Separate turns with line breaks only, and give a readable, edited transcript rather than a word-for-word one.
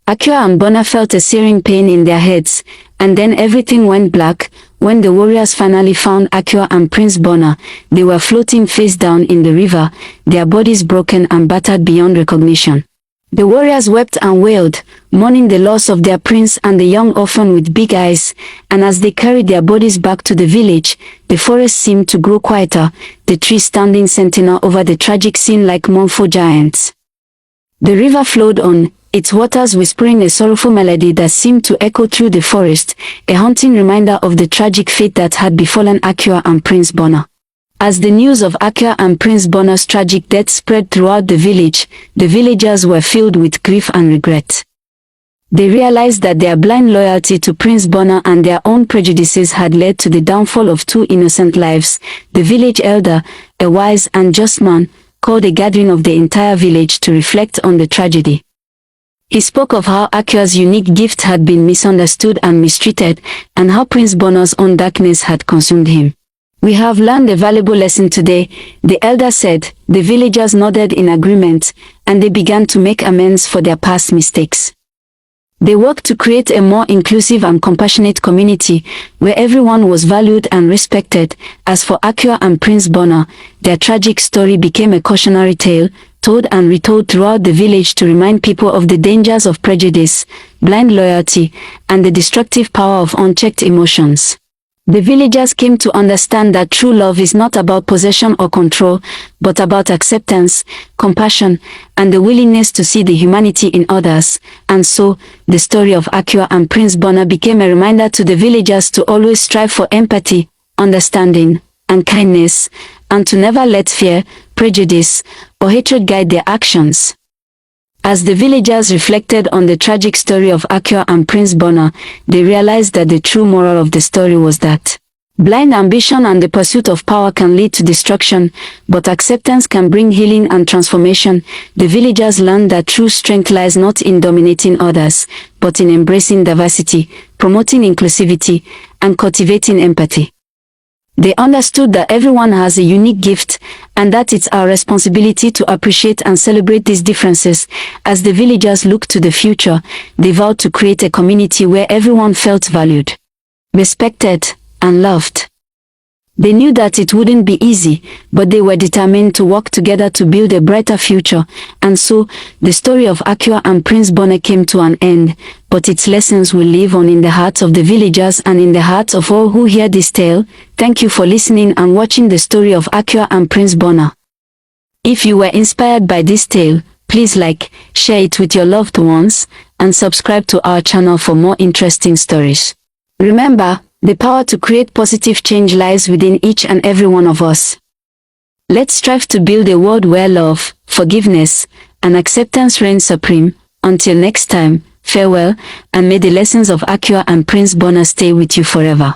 Akua and Bona felt a searing pain in their heads, and then everything went black. When the warriors finally found Akua and Prince Bona, they were floating face down in the river, their bodies broken and battered beyond recognition. The warriors wept and wailed, mourning the loss of their prince and the young orphan with big eyes, and as they carried their bodies back to the village, the forest seemed to grow quieter, the trees standing sentinel over the tragic scene like mournful giants. The river flowed on, its waters whispering a sorrowful melody that seemed to echo through the forest, a haunting reminder of the tragic fate that had befallen Akua and Prince Bona. As the news of Akua and Prince Bona's tragic death spread throughout the village, the villagers were filled with grief and regret. They realized that their blind loyalty to Prince Bona and their own prejudices had led to the downfall of two innocent lives. The village elder, a wise and just man, called a gathering of the entire village to reflect on the tragedy. He spoke of how Akua's unique gift had been misunderstood and mistreated, and how Prince Bona's own darkness had consumed him. "We have learned a valuable lesson today," the elder said. The villagers nodded in agreement, and they began to make amends for their past mistakes. They worked to create a more inclusive and compassionate community, where everyone was valued and respected. As for Akua and Prince Bona, their tragic story became a cautionary tale, told and retold throughout the village to remind people of the dangers of prejudice, blind loyalty, and the destructive power of unchecked emotions. The villagers came to understand that true love is not about possession or control, but about acceptance, compassion, and the willingness to see the humanity in others. And so, the story of Akua and Prince Bona became a reminder to the villagers to always strive for empathy, understanding, and kindness, and to never let fear, prejudice, or hatred guide their actions. As the villagers reflected on the tragic story of Akua and Prince Bona, they realized that the true moral of the story was that blind ambition and the pursuit of power can lead to destruction, but acceptance can bring healing and transformation. The villagers learned that true strength lies not in dominating others, but in embracing diversity, promoting inclusivity, and cultivating empathy. They understood that everyone has a unique gift, and that it's our responsibility to appreciate and celebrate these differences. As the villagers looked to the future, they vowed to create a community where everyone felt valued, respected, and loved. They knew that it wouldn't be easy, but they were determined to work together to build a brighter future. And so, the story of Akua and Prince Bona came to an end, but its lessons will live on in the hearts of the villagers and in the hearts of all who hear this tale. Thank you for listening and watching the story of Akua and Prince Bona. If you were inspired by this tale, please like, share it with your loved ones, and subscribe to our channel for more interesting stories. Remember, the power to create positive change lies within each and every one of us. Let's strive to build a world where love, forgiveness, and acceptance reign supreme. Until next time, farewell, and may the lessons of Akua and Prince Bona stay with you forever.